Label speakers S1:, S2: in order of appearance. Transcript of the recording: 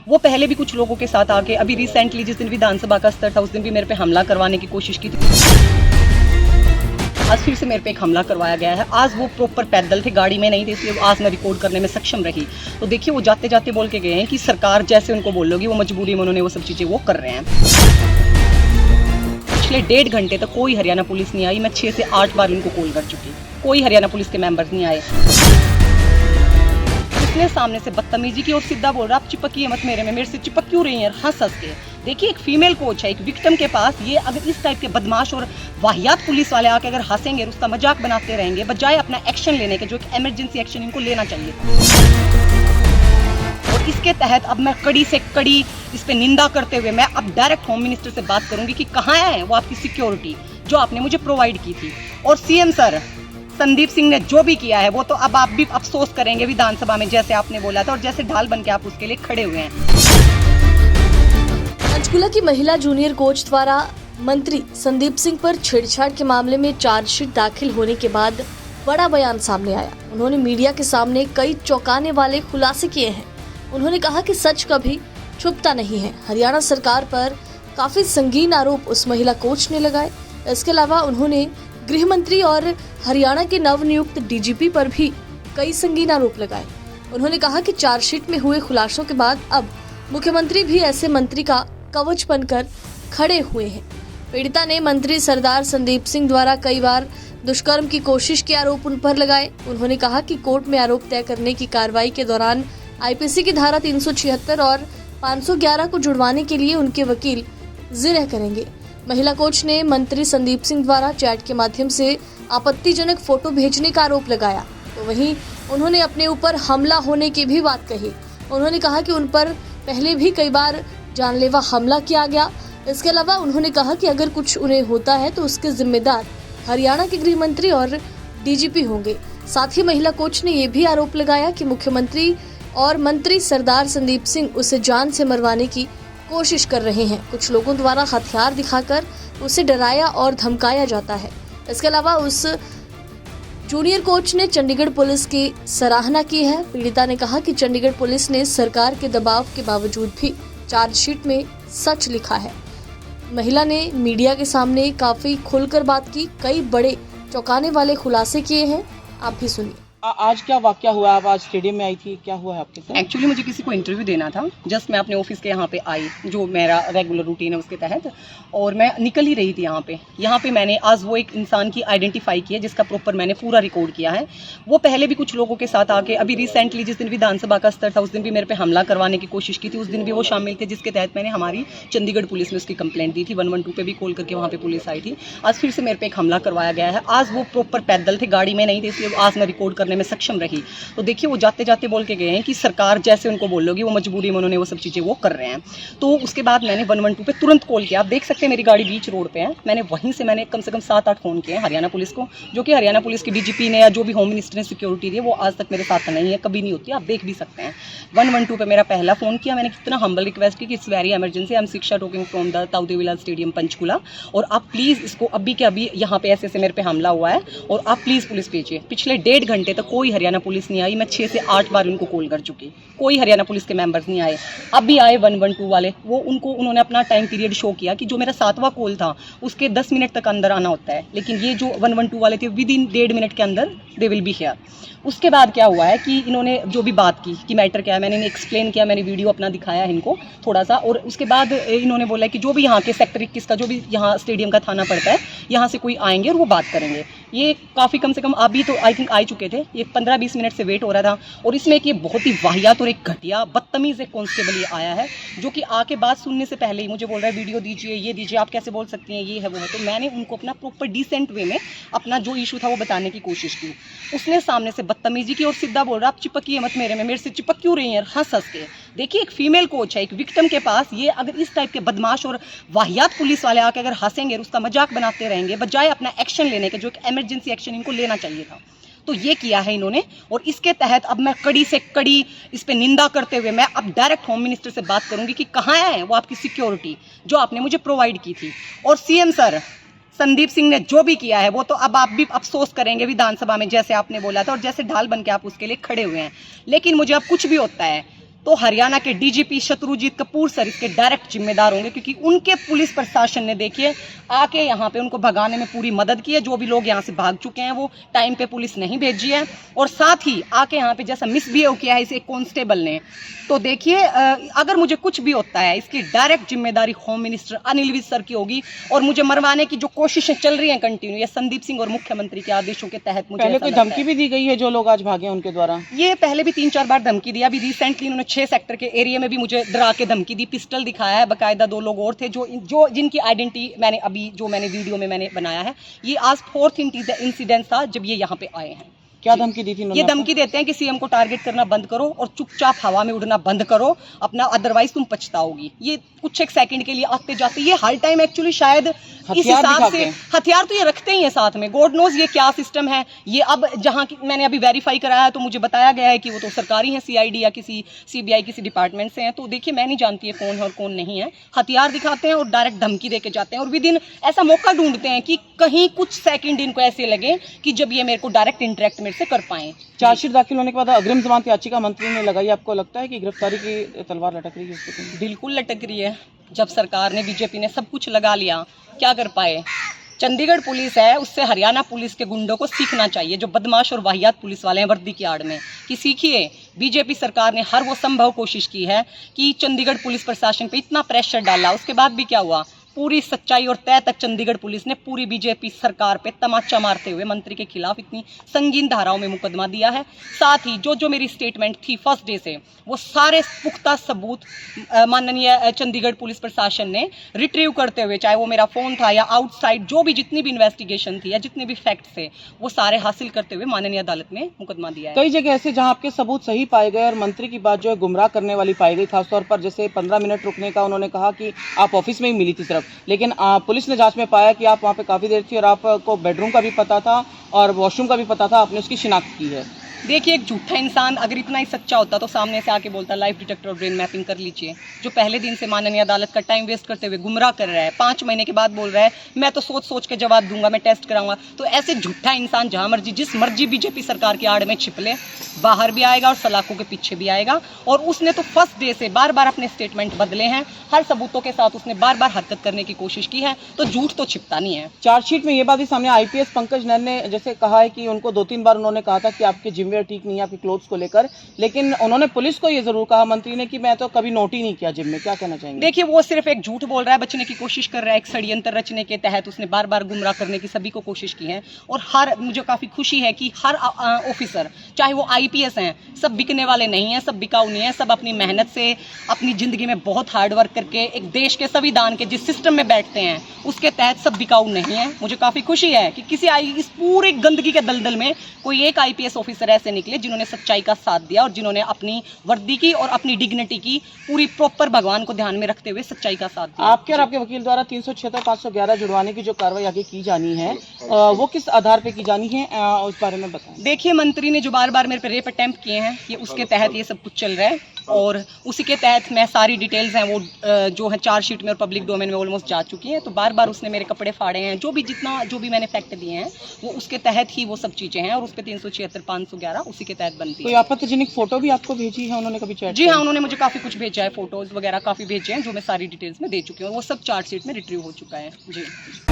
S1: वो पहले भी कुछ लोगों के साथ आके, अभी रिसेंटली जिस दिन विधानसभा का स्तर था उस दिन भी मेरे पे हमला करवाने की कोशिश की थी। आज फिर से मेरे पे एक हमला करवाया गया है। आज वो प्रॉपर पैदल थे, गाड़ी में नहीं थे, इसलिए आज मैं रिकॉर्ड करने में सक्षम रही। तो देखिए वो जाते जाते बोल के गए हैं कि सरकार जैसे उनको बोलोगी वो मजबूरी में उन्होंने वो सब चीज़ें वो कर रहे हैं। पिछले 1.5 घंटे तक कोई हरियाणा पुलिस नहीं आई। मैं 6 से 8 बार इनको कॉल कर चुकी, कोई हरियाणा पुलिस के मेंबर्स नहीं आए। इसने सामने से बदतमीजी की और सीधा बोल रहा आप चिपकिए मत मेरे से चिपक क्यों रही हैं हंस हंस के। देखिए एक फीमेल कोच है, एक विक्टिम के पास, ये अगर इस टाइप के बदमाश और वाहियात पुलिस वाले आके अगर हंसेंगे और उसका मजाक बनाते रहेंगे बजाय अपना एक्शन लेने के, जो एक इमरजेंसी एक्शन इनको लेना चाहिए था। और इसके तहत अब मैं कड़ी से कड़ी इस पे निंदा करते हुए मैं अब डायरेक्ट होम मिनिस्टर से बात करूंगी कि कहाँ है वो आपकी सिक्योरिटी जो आपने मुझे प्रोवाइड की थी। और सीएम सर संदीप सिंह ने जो भी किया है वो तो अब आप भी अफसोस करेंगे विधानसभा में, जैसे आपने बोला था और जैसे ढाल बन के आप उसके लिए खड़े हुए हैं।
S2: पंचकुला की महिला जूनियर कोच द्वारा मंत्री संदीप सिंह पर छेड़छाड़ के मामले में चार्जशीट दाखिल होने के बाद बड़ा बयान सामने आया। उन्होंने मीडिया के सामने कई चौंकाने वाले खुलासे किए हैं। उन्होंने कहा कि सच कभी छुपता नहीं है। हरियाणा सरकार पर काफी संगीन आरोप उस महिला कोच ने लगाए। इसके अलावा उन्होंने गृह मंत्री और हरियाणा के नवनियुक्त डीजीपी पर भी कई संगीन आरोप लगाए। उन्होंने कहा कि चार्जशीट में हुए खुलासों के बाद अब मुख्यमंत्री भी ऐसे मंत्री का कवच बनकर खड़े हुए हैं। पीड़िता ने मंत्री सरदार संदीप सिंह द्वारा कई बार दुष्कर्म की कोशिश के आरोप उन पर लगाए। उन्होंने कहा कि कोर्ट में आरोप तय करने की कार्रवाई के दौरान आईपीसी की धारा 376 और 511 को जुड़वाने के लिए उनके वकील जिरह करेंगे। महिला कोच ने मंत्री संदीप सिंह द्वारा चैट के माध्यम से आपत्तिजनक फोटो भेजने का आरोप लगाया। तो वहीं उन्होंने अपने ऊपर हमला होने की भी बात कही। उन्होंने कहा कि उन पर पहले भी कई बार जानलेवा हमला किया गया। इसके अलावा उन्होंने कहा कि अगर कुछ उन्हें होता है तो उसके जिम्मेदार हरियाणा के गृह मंत्री और डीजीपी होंगे। साथ ही महिला कोच ने यह भी आरोप लगाया कि मुख्यमंत्री और मंत्री सरदार संदीप सिंह उसे जान से मरवाने की कोशिश कर रहे हैं। कुछ लोगों द्वारा हथियार दिखाकर उसे डराया और धमकाया जाता है। इसके अलावा उस जूनियर कोच ने चंडीगढ़ पुलिस की सराहना की है। पीड़िता ने कहा कि चंडीगढ़ पुलिस ने सरकार के दबाव के बावजूद भी चार्जशीट में सच लिखा है। महिला ने मीडिया के सामने काफी खुलकर बात की, कई बड़े चौंकाने वाले खुलासे किए हैं। आप भी सुनिए।
S3: आज क्या वाकया हुआ? आप आज स्टेडियम में आई थी, क्या हुआ है आपके साथ?
S1: एक्चुअली मुझे किसी को इंटरव्यू देना था। जस्ट मैं अपने ऑफिस के यहाँ पे आई, जो मेरा रेगुलर रूटीन है उसके तहत, और मैं निकल ही रही थी यहाँ पे मैंने आज वो एक इंसान की आइडेंटिफाई की है जिसका प्रॉपर मैंने पूरा रिकॉर्ड किया है। वो पहले भी कुछ लोगों के साथ आके, अभी रिसेंटली जिस दिन विधानसभा का स्तर था उस दिन भी मेरे पे हमला करवाने की कोशिश की थी। उस दिन भी वो शामिल थे, जिसके तहत मैंने हमारी चंडीगढ़ पुलिस में उसकी कंप्लेंट दी थी। 112 पे भी कॉल करके वहाँ पे पुलिस आई थी। आज फिर से मेरे पे एक हमला करवाया गया है। आज वो प्रॉपर पैदल थे, गाड़ी में नहीं थे, इसलिए आज मैं रिकॉर्ड करने में सक्षम रही। तो देखिए वो जाते जाते बोल के गए हैं कि सरकार जैसे उनको बोलोगी वो मजबूरी में उन्होंने वो सब चीज़ें वो कर रहे हैं। तो उसके बाद मैंने 112 पे तुरंत कॉल किया। आप देख सकते हैं मेरी गाड़ी बीच रोड पे है। मैंने वहीं से कम से कम 7-8 फ़ोन किए हैं हरियाणा पुलिस को, जो कि हरियाणा पुलिस की डीजीपी ने या जो भी होम मिनिस्टर ने सिक्योरिटी दी है वो आज तक मेरे साथ नहीं है, कभी नहीं होती, आप देख भी सकते हैं। 112 पे मेरा पहला फ़ोन किया। मैंने कितना हम्बल रिक्वेस्ट की कि it's very emergency, I am Shiksha talking from the Tau Devi Lal stadium Panchkula, और आप प्लीज़ इसको अभी के अभी यहाँ पे ऐसे मेरे पे हमला हुआ है और आप प्लीज़ पुलिस भेजिए। पिछले 1.5 घंटे तक कोई हरियाणा पुलिस नहीं आई। मैं 6 से 8 बार उनको कॉल कर चुकी, कोई हरियाणा पुलिस के मेंबर्स नहीं आए। अब भी आए 112 वाले, वो उन्होंने अपना टाइम पीरियड शो किया कि जो मेरा 7वां कॉल था उसके 10 मिनट तक अंदर आना होता है, लेकिन ये जो 112 वाले थे विद इन 1.5 मिनट के अंदर दे विल बी हियर। उसके बाद क्या हुआ है कि इन्होंने जो भी बात की कि मैटर क्या है, मैंने इन्हें एक्सप्लेन किया, मैंने वीडियो अपना दिखाया इनको थोड़ा सा, और उसके बाद इन्होंने बोला कि जो भी यहाँ के सेक्टर 21 का जो भी यहाँ स्टेडियम का थाना पड़ता है यहाँ से कोई आएंगे और वो बात करेंगे। ये काफ़ी कम से कम अभी तो आई थिंक आ चुके थे, ये 15-20 मिनट से वेट हो रहा था। और इसमें एक ये बहुत ही वाहियात और एक घटिया बदतमीज़ एक कांस्टेबल ये आया है, जो कि आके बात सुनने से पहले ही मुझे बोल रहा है वीडियो दीजिए, ये दीजिए, आप कैसे बोल सकती हैं, ये है वो है। तो मैंने उनको अपना प्रॉपर डिसेंट वे में अपना जो इशू था वो बताने की कोशिश की। उसने सामने से बदतमीजी की और सीधा बोल रहा आप चिपकिए मत मेरे से चिपक क्यों रही हैं हंस हंस के। देखिए एक फीमेल कोच है, एक विक्टिम के पास, ये अगर इस टाइप के बदमाश और वाहियात पुलिस वाले आके अगर हंसेंगे और उसका मजाक बनाते रहेंगे बजाय अपना एक्शन लेने के, जो एक इमरजेंसी एक्शन इनको लेना चाहिए था, तो ये किया है इन्होंने। और इसके तहत अब मैं कड़ी से कड़ी इस पे निंदा करते हुए मैं अब डायरेक्ट होम मिनिस्टर से बात करूंगी कि कहाँ है वो आपकी सिक्योरिटी जो आपने मुझे प्रोवाइड की थी। और सीएम सर संदीप सिंह ने जो भी किया है वो तो अब आप भी अफसोस करेंगे विधानसभा में, जैसे आपने बोला था और जैसे ढाल बन के आप उसके लिए खड़े हुए हैं। लेकिन मुझे अब कुछ भी होता है तो हरियाणा के डीजीपी शत्रुजीत कपूर सर इसके डायरेक्ट जिम्मेदार होंगे, क्योंकि उनके पुलिस प्रशासन ने देखिए आके यहाँ पे उनको भगाने में पूरी मदद की है। जो भी लोग यहाँ से भाग चुके हैं वो टाइम पे पुलिस नहीं भेजी है, और साथ ही आके यहाँ पे जैसा मिसबिहेव किया है इसे कांस्टेबल ने, तो देखिए अगर मुझे कुछ भी होता है इसकी डायरेक्ट जिम्मेदारी home minister Anil Vij sir की होगी, और मुझे मरवाने की जो कोशिशें चल रही हैं कंटिन्यू, ये संदीप सिंह और मुख्यमंत्री के आदेशों के तहत मुझे
S3: पहले कोई धमकी भी दी गई है जो लोग आज भागे हैं उनके द्वारा?
S1: ये पहले भी 3-4 बार धमकी दिया। अभी रिसेंटली उन्होंने 6 सेक्टर के एरिया में भी मुझे डरा के धमकी दी, पिस्टल दिखाया है, बकायदा 2 लोग और थे जो जिनकी आइडेंटिटी मैंने वीडियो में मैंने बनाया है। ये आज 4th इंसिडेंट था जब ये यहाँ पे आए हैं।
S3: क्या धमकी दी थी
S1: ये धमकी देते हैं कि सीएम को टारगेट करना बंद करो और चुपचाप हवा में उड़ना बंद करो अपना, अदरवाइज तुम पछताओगी। ये कुछ एक सेकंड के लिए आते जाते, ये हर टाइम एक्चुअली शायद इस हिसाब से हथियार तो ये रखते ही है साथ में। गॉड नोज ये क्या सिस्टम है। ये अब जहाँ मैंने अभी वेरीफाई कराया है तो मुझे बताया गया है कि वो तो सरकारी है, सीआईडी या किसी सीबीआई किसी डिपार्टमेंट से हैं। तो देखिए मैं नहीं जानती है कौन है और कौन नहीं है। हथियार दिखाते हैं और डायरेक्ट धमकी दे के जाते हैं, और विद इन ऐसा मौका ढूंढते हैं कि कहीं कुछ सेकंड इनको ऐसे लगे कि जब ये मेरे को डायरेक्ट इंटरेक्ट मेरे से कर पाएं।
S3: चार्जशीट दाखिल होने के बाद अग्रिम जमानत याचिका मंत्री ने लगाई, आपको लगता है कि गिरफ्तारी की तलवार लटक रही है इस स्थिति में?
S1: बिल्कुल लटक रही है। जब सरकार ने, बीजेपी ने सब कुछ लगा लिया, क्या कर पाए? चंडीगढ़ पुलिस है, उससे हरियाणा पुलिस के गुंडों को सीखना चाहिए, जो बदमाश और वाहियात पुलिस वाले हैं वर्दी की आड़ में, कि सीखिए। बीजेपी सरकार ने हर वो संभव कोशिश की है कि चंडीगढ़ पुलिस प्रशासन पे इतना प्रेशर डाला, उसके बाद भी क्या हुआ? पूरी सच्चाई और तय तक चंडीगढ़ पुलिस ने पूरी बीजेपी सरकार पे तमाचा मारते हुए मंत्री के खिलाफ इतनी संगीन धाराओं में मुकदमा दिया है। साथ ही जो मेरी स्टेटमेंट थी फर्स्ट डे से, वो सारे पुख्ता सबूत माननीय चंडीगढ़ पुलिस प्रशासन ने रिट्रीव करते हुए, चाहे वो मेरा फोन था या आउटसाइड जो भी जितनी भी इन्वेस्टिगेशन थी या जितने भी फैक्ट्स थे, वो सारे हासिल करते हुए माननीय अदालत में मुकदमा दिया है।
S3: कई जगह ऐसे जहां आपके सबूत सही पाए गए और मंत्री की बात जो है गुमराह करने वाली पाई गई, खासतौर पर जैसे 15 मिनट रुकने का उन्होंने कहा कि आप ऑफिस में ही मिली थी सिर्फ, लेकिन पुलिस ने जांच में पाया कि आप वहां पे काफी देर थी और आपको बेडरूम का भी पता था और वॉशरूम का भी पता था, आपने उसकी शिनाख्त की है।
S1: देखिए, एक झूठा इंसान अगर इतना ही सच्चा होता तो सामने से आके बोलता लाइफ डिटेक्टर और ब्रेन मैपिंग कर लीजिए। जो पहले दिन से माननीय अदालत का टाइम वेस्ट करते हुए गुमराह कर रहा है, 5 महीने के बाद बोल रहा है मैं तो सोच सोच के जवाब दूंगा, मैं टेस्ट कराऊंगा, तो ऐसे झूठा इंसान जहां मर्जी जिस मर्जी बीजेपी सरकार की आड़ में छिप ले, बाहर भी आएगा और सलाखों के पीछे भी आएगा। और उसने तो फर्स्ट डे से बार बार अपने स्टेटमेंट बदले हैं, हर सबूतों के साथ उसने बार बार हरकत करने की कोशिश की है, तो झूठ तो छिपता नहीं है।
S3: चार्जशीट में ये बात भी सामने आईपीएस पंकज नैन ने जैसे कहा है कि उनको 2-3 बार उन्होंने कहा था कि आपके जिम्मेवार ठीक नहीं है आपकी क्लोथ्स को लेकर, लेकिन उन्होंने पुलिस को ये जरूर कहा मंत्री ने कि मैं तो कभी नोट ही नहीं किया जिम में। क्या कहना चाहेंगे?
S1: देखिए, वो सिर्फ एक झूठ बोल रहा है, बचने की कोशिश कर रहा है, एक षड्यंत्र रचने के तहत उसने बार बार गुमराह करने की सभी को कोशिश की है। और मुझे काफी खुशी है कि हर ऑफिसर, चाहे वो आईपीएस हैं, सब बिकने वाले नहीं हैं, सब बिकाऊ नहीं है, सब अपनी मेहनत से अपनी जिंदगी में बहुत हार्ड वर्क करके एक देश के संविधान के जिस सिस्टम में बैठते हैं उसके तहत सब बिकाऊ नहीं है। मुझे काफी खुशी है कि इस पूरी गंदगी के दलदल में कोई एक आईपीएस ऑफिसर ऐसे निकले जिन्होंने सच्चाई का साथ दिया और जिन्होंने अपनी वर्दी की और अपनी डिग्निटी की पूरी प्रॉपर भगवान को ध्यान में रखते हुए सच्चाई का साथ दिया।
S3: आपके और आपके वकील द्वारा 376 511 जुड़वाने की जो कार्रवाई आगे की जानी है वो किस आधार पे की जानी है, उस बारे में बताएं।
S1: देखिए, मंत्री ने जो बार बार मेरे पे रेप अटेम्प्ट किए हैं, ये उसके तहत ये सब कुछ चल रहा है, और उसी के तहत मैं सारी डिटेल्स हैं वो जो है चार्जशीट में और पब्लिक डोमेन में ऑलमोस्ट जा चुकी हैं। तो बार बार उसने मेरे कपड़े फाड़े हैं, जो भी मैंने फैक्ट दिए हैं वो उसके तहत ही वो सब चीजें हैं, और उस पर 376 511 उसी के तहत बनती है।
S3: कोई आपत्तिजनक फोटो भी आपको भेजी है उन्होंने कभी चैट?
S1: जी हाँ, उन्होंने मुझे काफी कुछ भेजा है, फोटोज वगैरह काफी भेजे हैं जो मैं सारी डिटेल्स में दे चुकी हूँ, वो सब चार्जशीट में रिट्रीव हो चुका है। जी।